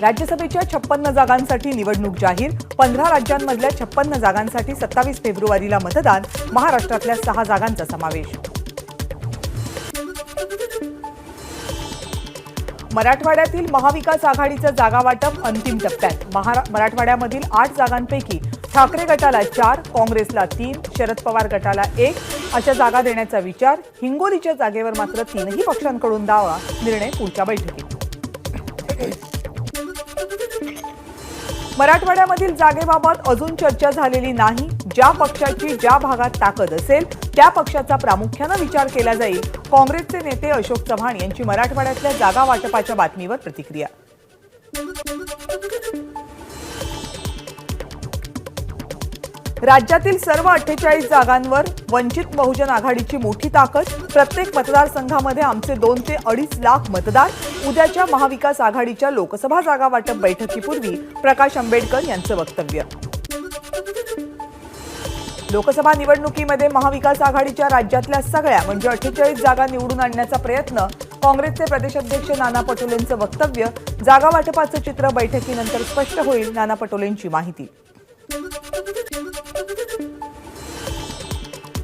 राज्यसभेच्या 56 जागांसाठी निवडणूक जाहीर। 15 राज्यांमधल्या 56 जागांसाठी 27 फेब्रुवारीला मतदान। महाराष्ट्रातल्या 6 जागांचा समावेश। मराठवाड्यातील महाविकास आघाडीचं जागा वाटप अंतिम टप्प्यात। मराठवाड्यामधील 8 जागांपैकी ठाकरे गटाला 4, काँग्रेसला 3, शरद पवार गटाला 1 अशा जागा देण्याचा विचार। हिंगोलीच्या जागेवर मात्र 3ही पक्षांकडून दावा। निर्णय पुढच्या बैठकीत। मराठवाड्यामधील जागेबाबत अजून चर्चा झालेली नाही। ज्या पक्षाची ज्या भागात ताकद असेल त्या पक्षाचा प्रामुख्याने विचार केला जाईल। काँग्रेसचे नेते अशोक चव्हाण यांची मराठवाड्यातल्या जागा वाटपाच्या बातमीवर प्रतिक्रिया। राज्यातील सर्व 48 जागांवर वंचित बहुजन आघाडीची मोठी ताकद। प्रत्येक मतदारसंघामध्ये आमचे 2 ते 2.5 लाख मतदार। उद्याच्या महाविकास आघाडीच्या लोकसभा जागा वाटप बैठकीपूर्वी प्रकाश आंबेडकर यांचं वक्तव्य। लोकसभा निवडणुकीमध्ये महाविकास आघाडीच्या राज्यातल्या सगळ्या म्हणजे 48 जागा निवडून आणण्याचा प्रयत्न। काँग्रेसचे प्रदेशाध्यक्ष नाना पटोलेंचं वक्तव्य। जागा वाटपाचं चित्र बैठकीनंतर स्पष्ट होईल, नाना पटोलेंची माहिती।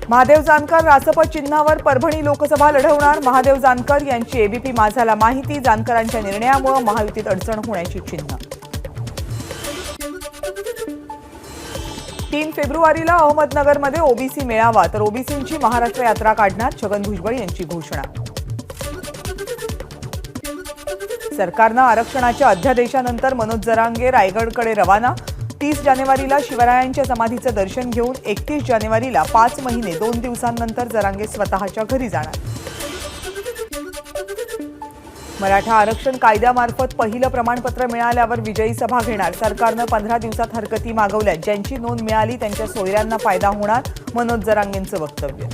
महादेव जानकर रासप चिन्हावर परभणी लोकसभा लढवणार। महादेव जानकर यांची एबीपी माझाला माहिती। जानकरांच्या निर्णयामुळे महायुतीत अडचण होण्याची चिन्ह। 3 फेब्रुवारीला अहमदनगरमध्ये ओबीसी मेळावा तर ओबीसींची महाराष्ट्र यात्रा काढणार। छगन भुजबळ यांची घोषणा। सरकारनं आरक्षणाच्या अध्यादेशानंतर मनोज जरांगे रायगडकडे रवाना। 30 जानेवारीला शिवरायांच्या समाधीचं दर्शन घेऊन 31 जानेवारीला 5 महिने 2 दिवसांनंतर जरांगे स्वतःच्या घरी जाणार। मराठा आरक्षण कायद्यामार्फत पहिलं प्रमाणपत्र मिळाल्यावर विजयी सभा घेणार। सरकारनं 15 दिवसात हरकती मागवल्या। ज्यांची नोंद मिळाली त्यांच्या सोयऱ्यांना फायदा होणार। मनोज जरांगेंचं वक्तव्य।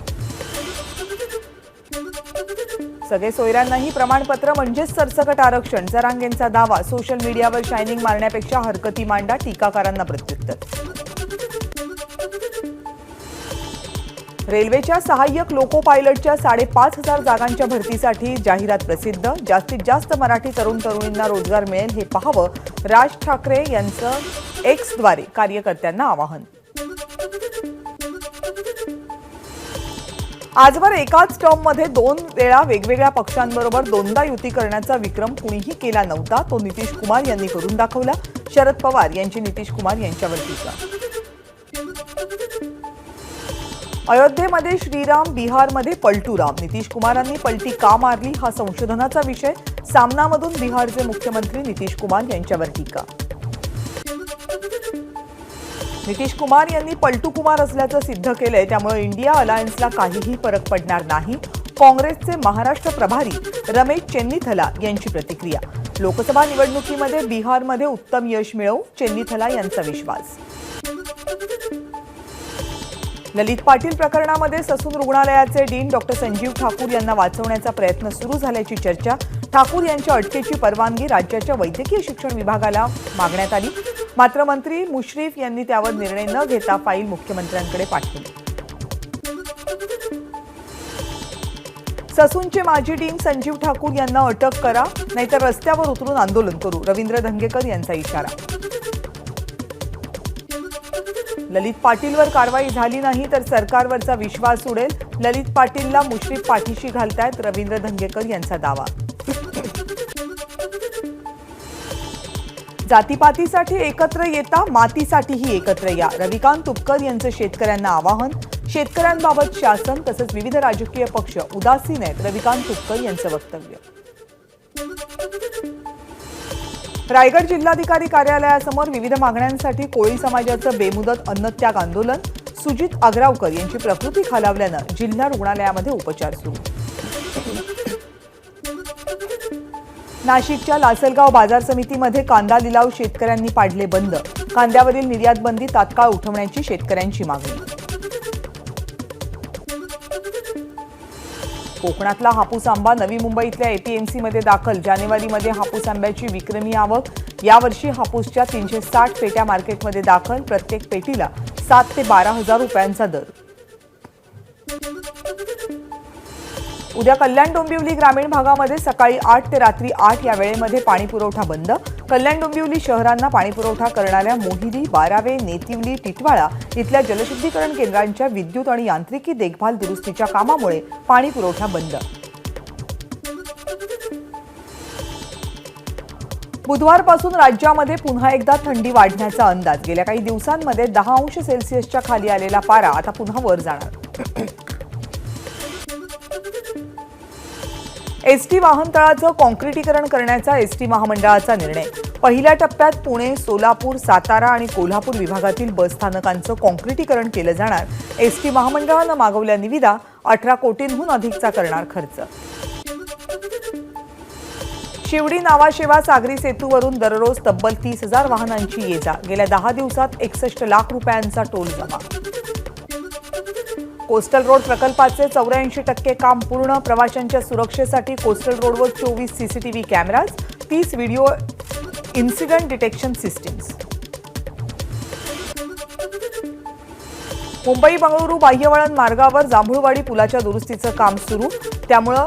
सगळे सोयऱ्यांनाही प्रमाणपत्र म्हणजेच सरसकट आरक्षण। जरांगेंचा दावा। सोशल मीडियावर शायनिंग मारण्यापेक्षा हरकती मांडा। टीकाकारांना प्रत्युत्तर। रेल्वेच्या सहाय्यक लोको पायलटच्या 5,500 जागांच्या भरतीसाठी जाहिरात प्रसिद्ध। जास्तीत जास्त मराठी तरुण तरुणींना रोजगार मिळेल हे पाहावं। राज ठाकरे यांचं एक्सद्वारे कार्यकर्त्यांना आवाहन। आजवर एकाच टर्ममध्ये 2 वेळा वेगवेगळ्या पक्षांबरोबर 2दा युती करण्याचा विक्रम कुणीही केला नव्हता। तो नितीश कुमार यांनी करून दाखवला। शरद पवार यांची नितीश कुमार यांच्यावर टीका। अयोध्येमध्ये श्रीराम, बिहारमध्ये पलटूराम। नितीश कुमारांनी पलटी का मारली हा संशोधनाचा विषय। सामनामधून बिहारचे मुख्यमंत्री नितीश कुमार यांच्यावर टीका। नितीश कुमार यांनी पलटू कुमार असल्याचं सिद्ध केलंय, त्यामुळे इंडिया अलायन्सला काहीही फरक पडणार नाही। काँग्रेसचे महाराष्ट्र प्रभारी रमेश चेन्नीथला यांची प्रतिक्रिया। लोकसभा निवडणुकीमध्ये बिहारमध्ये उत्तम यश मिळवू, चेन्नीथला यांचा विश्वास। ललित पाटील प्रकरणामध्ये ससून रुग्णालयाचे डीन डॉक्टर संजीव ठाकूर यांना वाचवण्याचा प्रयत्न सुरू झाल्याची चर्चा। ठाकूर यांच्या अटकेची परवानगी राज्याच्या वैद्यकीय शिक्षण विभागाला मागण्यात आली, मात्र मंत्री मुश्रीफ यांनी त्यावर निर्णय न घेता फाईल मुख्यमंत्र्यांकडे पाठवली। ससूनचे माजी डीन संजीव ठाकूर यांना अटक करा, नाहीतर रस्त्यावर उतरून आंदोलन करू, रवींद्र धंगेकर यांचा इशारा। ललित पाटीलवर कारवाई झाली नाही तर सरकारवरचा विश्वास उडेल। ललित पाटीलला मुश्रीफ पाठीशी घालतायत, रवींद्र धंगेकर यांचा दावा। जातीपातीसाठी एकत्र येता, मातीसाठीही एकत्र या, रविकांत तुपकर यांचं शेतकऱ्यांना आवाहन। शेतकऱ्यांबाबत शासन तसंच विविध राजकीय पक्ष उदासीन आहेत, रविकांत तुपकर यांचं वक्तव्य। रायगड जिल्हाधिकारी कार्यालयासमोर विविध मागण्यांसाठी कोळी समाजाचं बेमुदत अन्नत्याग आंदोलन। सुजित आग्रावकर यांची प्रकृती खालावल्यानं जिल्हा रुग्णालयामध्ये उपचार सुरू। नाशिकच्या लासलगाव बाजार समितीमध्ये कांदा लिलाव शेतकऱ्यांनी पाडले बंद। कांद्यावरील निर्यात बंदी तात्काळ उठवण्याची शेतकऱ्यांची मागणी। कोकणातला हापूस आंबा नवी मुंबईतल्या एपीएमसीमध्ये दाखल। जानेवारीमध्ये हापूस आंब्याची विक्रमी आवक। यावर्षी हापूसच्या 360 पेट्या मार्केटमध्ये दाखल। प्रत्येक पेटीला 7 ते 12 हजार रुपयांचा दर। उद्या कल्याण डोंबिवली ग्रामीण भागामध्ये सकाळी 8 ते रात्री 8 या वेळेमध्ये पाणी पुरवठा बंद. कल्याण डोंबिवली शहरांना पाणी पुरवठा करणाऱ्या मोहिरी, बारावे, नेतिवली, टिटवाळा इथल्या जलशुद्धीकरण केंद्रांच्या विद्युत आणि यांत्रिकी देखभाल दुरुस्तीच्या कामामुळे पाणी पुरवठा बंद. बुधवारपासून राज्यामध्ये पुन्हा एकदा थंडी वाढण्याचा अंदाज. गेल्या काही दिवसांमध्ये 10 अंश सेल्सिअसच्या खाली आलेला पारा आता पुन्हा वर जाणार. एसटी वाहनतळाचं काँक्रिटीकरण करण्याचा एसटी महामंडळाचा निर्णय. पहिल्या टप्प्यात पुणे, सोलापूर, सातारा आणि कोल्हापूर विभागातील बस स्थानकांचं काँक्रिटीकरण केलं जाणार. एसटी महामंडळानं मागवल्या निविदा 18 कोटींहून अधिकचा करणार खर्च. शिवडी नावाशेवा सागरी सेतूवरून दररोज तब्बल 30,000 वाहनांची ये जा. गेल्या 10 दिवसात 61 लाख रुपयांचा टोल जमा. कोस्टल रोड प्रकल्पाचे 84% काम पूर्ण. प्रवाशांच्या सुरक्षेसाठी कोस्टल रोडवर 24 CCTV cameras, 30 video incident detection systems. Mumbai Bengaluru बाह्यवळण मार्गावर जांभूळवाडी पुलाच्या दुरुस्तीचं काम सुरू. त्यामुळे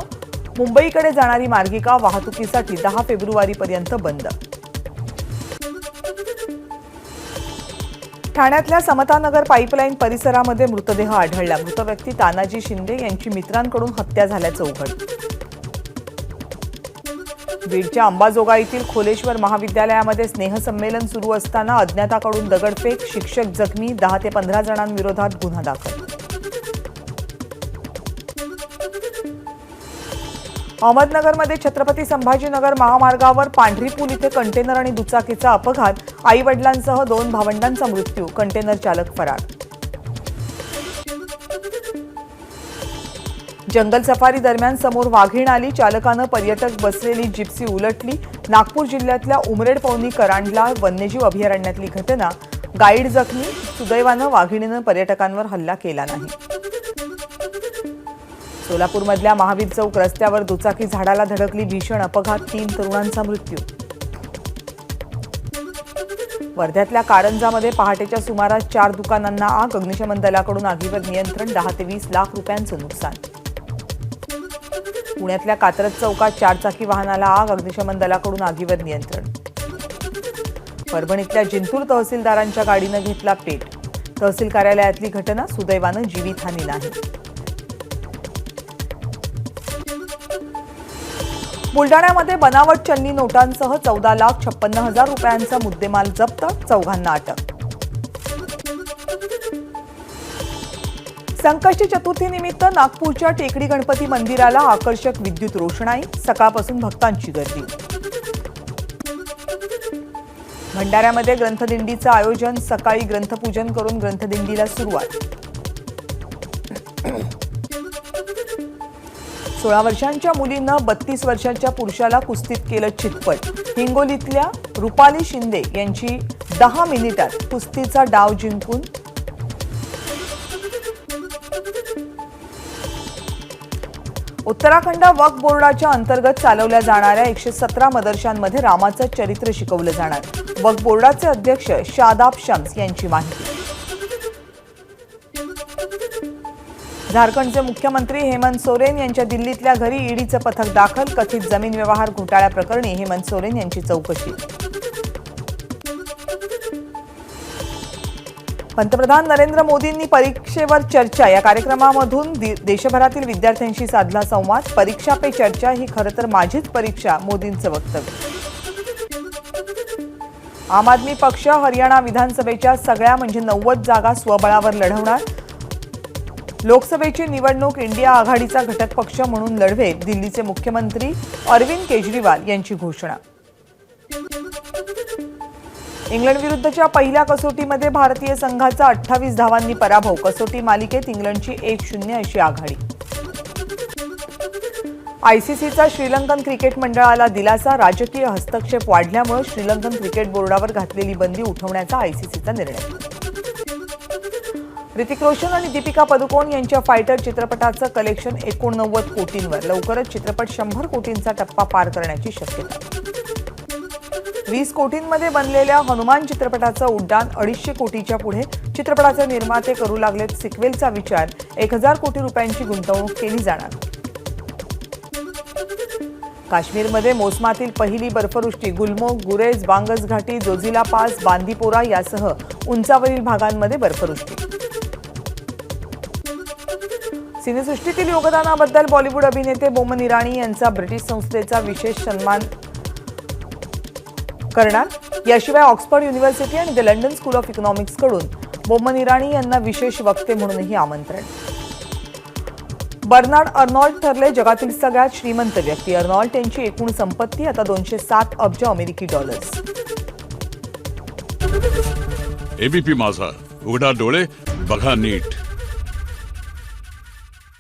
मुंबईकडे जाणारी मार्गिका वाहतुकीसाठी 10 फेब्रुवारीपर्यंत बंद. ठाण्यातल्या समतानगर पाईपलाईन परिसरामध्ये मृतदेह आढळला. मृत व्यक्ती तानाजी शिंदे यांची मित्रांकडून हत्या झाल्याचं उघड. बीडच्या अंबाजोगाईतील खोलेश्वर महाविद्यालयामध्ये स्नेहसंमेलन सुरू असताना अज्ञाताकडून दगडफेक, शिक्षक जखमी. 10 ते 15 जणांविरोधात गुन्हा दाखल. अहमदनगरमध्ये छत्रपती संभाजीनगर महामार्गावर पांढरी पूल इथे कंटेनर आणि दुचाकीचा अपघात. आई वडिलांसह 2 भावंडांचा मृत्यू. कंटेनर चालक फरार. जंगल सफारी दरम्यान समोर वाघीण आली. चालकानं पर्यटक बसलेली जिप्सी उलटली. नागपूर जिल्ह्यातल्या उमरेड पवनी करांडला वन्यजीव अभयारण्यातली घटना. गाईड जखमी. सुदैवानं वाघिणीनं पर्यटकांवर हल्ला केला नाही. सोलापूरमधल्या महावीर चौक रस्त्यावर दुचाकी झाडाला धडकली. भीषण अपघात. 3 तरुणांचा मृत्यू. वर्ध्यातल्या कारंजामध्ये पहाटेच्या सुमारास 4 दुकानांना आग. अग्निशमन दलाकडून आगीवर नियंत्रण. 10 ते 20 लाख रुपयांचं नुकसान. पुण्यातल्या कात्रज चौकात 4 चाकी वाहनाला आग. अग्निशमन दलाकडून आगीवर नियंत्रण. परभणीतल्या जिंतूर तहसीलदारांच्या गाडीनं घेतला पेट. तहसील कार्यालयातली घटना. सुदैवानं जीवितहानी नाही. बुलडाण्यामध्ये बनावट चलनी नोटांसह 14,56,000 रुपयांचा मुद्देमाल जप्त. 4घांना अटक. संकष्टी चतुर्थीनिमित्त नागपूरच्या टेकडी गणपती मंदिराला आकर्षक विद्युत रोषणाई. सकाळपासून भक्तांची गर्दी. भंडाऱ्यामध्ये ग्रंथदिंडीचं आयोजन. सकाळी ग्रंथपूजन करून ग्रंथदिंडीला सुरुवात. 16 वर्षांच्या मुलीनं 32 वर्षांच्या पुरुषाला कुस्तीत केलं चितपट. हिंगोलीतल्या रुपाली शिंदे यांची 10 मिनिटात कुस्तीचा डाव जिंकून उत्तराखंड वक्फ बोर्डाच्या अंतर्गत चालवल्या जाणाऱ्या 117 मदरशांमध्ये रामाचं चरित्र शिकवलं जाणार. वक्फ बोर्डाचे अध्यक्ष शादाब शम्स यांची माहिती. झारखंडचे मुख्यमंत्री हेमंत सोरेन यांच्या दिल्लीतल्या घरी ईडीचं पथक दाखल. कथित जमीन व्यवहार घोटाळ्याप्रकरणी हेमंत सोरेन यांची चौकशी. पंतप्रधान नरेंद्र मोदींनी परीक्षेवर चर्चा या कार्यक्रमामधून देशभरातील विद्यार्थ्यांशी साधला संवाद. परीक्षा पे चर्चा ही खरं तर माझीच परीक्षा. मोदींचं वक्तव्य. आम आदमी पक्ष हरियाणा विधानसभेच्या सगळ्या म्हणजे 90 जागा स्वबळावर लढवणार. लोकसभेची निवडणूक इंडिया आघाडीचा घटक पक्ष म्हणून लढवेल. दिल्लीचे मुख्यमंत्री अरविंद केजरीवाल यांची घोषणा. इंग्लंड विरुद्धच्या पहिल्या कसोटीमध्ये भारतीय संघाचा 28 धावांनी पराभव. कसोटी मालिकेत इंग्लंडची 1-0 अशी आघाडी. आयसीसीचा श्रीलंकन क्रिकेट मंडळाला दिलासा. राजकीय हस्तक्षेप वाढल्यामुळे श्रीलंकन क्रिकेट बोर्डावर घातलेली बंदी उठवण्याचा आयसीसीचा निर्णय. ऋतिक रोशन आणि दीपिका पदुकोण यांच्या फायटर चित्रपटाचं कलेक्शन 89 कोटींवर. लवकरच चित्रपट 100 कोटींचा टप्पा पार करण्याची शक्यता. 20 कोटींमध्ये बनलेल्या हनुमान चित्रपटाचं उड्डाण 250 कोटीच्या पुढे. चित्रपटाचे निर्माते करू लागलेत सिक्वेलचा विचार. 1000 कोटी रुपयांची गुंतवणूक केली जाणार. काश्मीरमध्ये मोसमातील पहिली बर्फवृष्टी गुलमोग, गुरेज, बांगस घाटी, जोजिला पास, बांदीपोरा यासह उंचावरील भागांमध्ये बर्फवृष्टी. सिनेसृष्टीतील योगदानाबद्दल बॉलिवूड अभिनेते बोमन इराणी यांचा ब्रिटिश संसदेचा विशेष सन्मान करणार. याशिवाय ऑक्सफर्ड युनिव्हर्सिटी आणि द लंडन स्कूल ऑफ इकॉनॉमिक्सकडून बोमन इराणी यांना विशेष वक्ते म्हणूनही आमंत्रण. बर्नार्ड अर्नॉल्ट ठरले जगातील सगळ्यात श्रीमंत व्यक्ती. अर्नॉल्ट यांची एकूण संपत्ती आता 207 अब्ज अमेरिकी डॉलर्स. एबीपी माझा, उघडा डोळे बघा नीट.